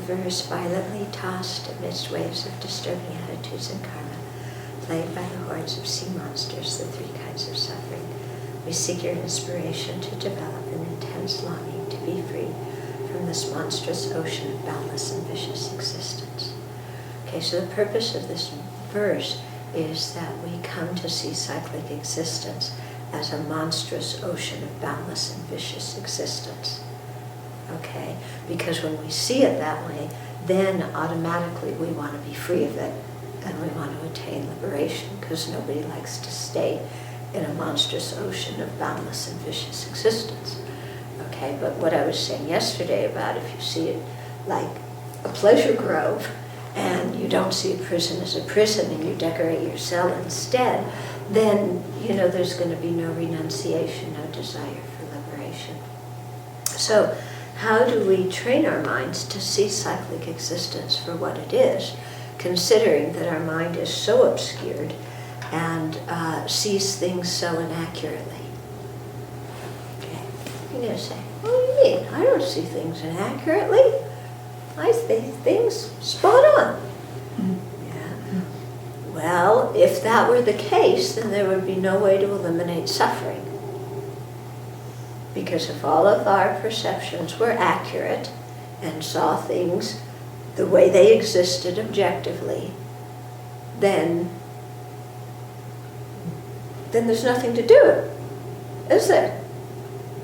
verse, violently tossed amidst waves of disturbing attitudes and karma, plagued by the hordes of sea monsters, the three kinds of suffering, we seek your inspiration to develop an intense longing to be free from this monstrous ocean of boundless and vicious existence. Okay, so the purpose of this verse is that we come to see cyclic existence as a monstrous ocean of boundless and vicious existence. Okay, because when we see it that way, then automatically we want to be free of it and we want to attain liberation, because nobody likes to stay in a monstrous ocean of boundless and vicious existence. Okay, but what I was saying yesterday about if you see it like a pleasure grove and you don't see a prison as a prison and you decorate your cell instead, then, you know, there's going to be no renunciation, no desire for liberation. So, how do we train our minds to see cyclic existence for what it is, considering that our mind is so obscured and sees things so inaccurately? Okay. You're going to say, what do you mean? I don't see things inaccurately. I see things spot on. Yeah. Well, if that were the case, then there would be no way to eliminate suffering. Because if all of our perceptions were accurate and saw things the way they existed objectively, then there's nothing to do, is there?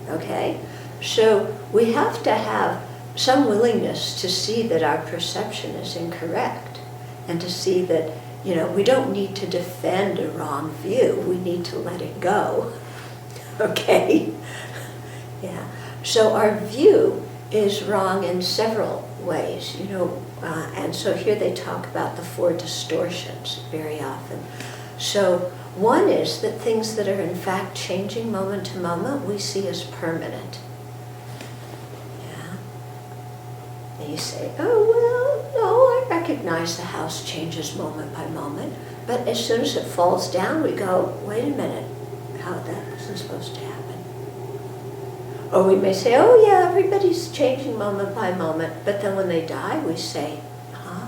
Okay? So we have to have some willingness to see that our perception is incorrect and to see that, you know, we don't need to defend a wrong view. We need to let it go. Okay? Yeah. So our view is wrong in several ways, you know, and so here they talk about the 4 distortions very often. So one is that things that are in fact changing moment to moment we see as permanent. Yeah. And you say, oh, well, no, I recognize the house changes moment by moment, but as soon as it falls down, we go, wait a minute, that wasn't supposed to happen. Or we may say, oh yeah, everybody's changing moment by moment, but then when they die, we say, huh?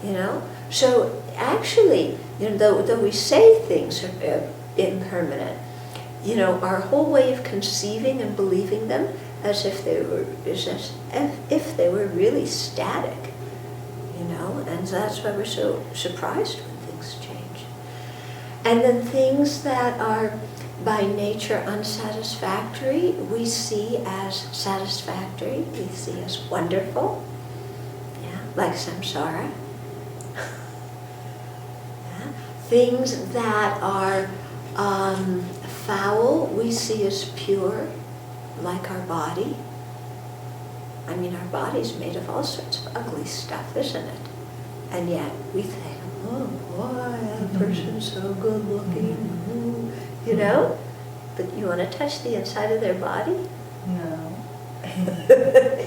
You know? So actually, you know, though we say things are impermanent, you know, our whole way of conceiving and believing them as if they were really static, you know, and that's why we're so surprised when things change. And then things that are by nature unsatisfactory, we see as satisfactory, we see as wonderful, yeah, like samsara. Yeah. Things that are foul, we see as pure, like our body. I mean, our body's made of all sorts of ugly stuff, isn't it? And yet we think, oh, why, that person's so good looking. You know? But you want to touch the inside of their body? No.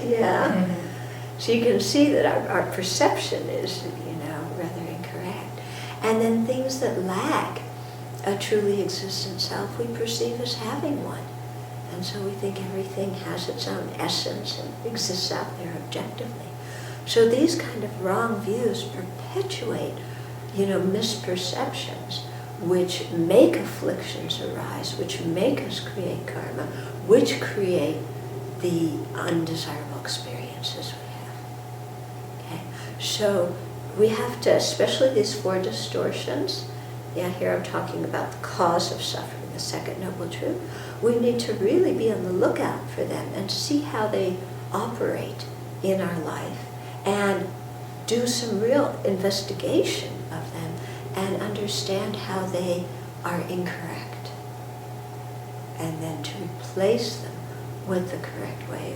Yeah. So you can see that our perception is, you know, rather incorrect. And then things that lack a truly existent self, we perceive as having one. And so we think everything has its own essence and exists out there objectively. So these kind of wrong views perpetuate, you know, misperceptions, which make afflictions arise, which make us create karma, which create the undesirable experiences we have. Okay? So we have to, especially these 4 distortions, yeah, here I'm talking about the cause of suffering, the second noble truth, we need to really be on the lookout for them and see how they operate in our life and do some real investigation of them and understand how they are incorrect, and then to replace them with the correct way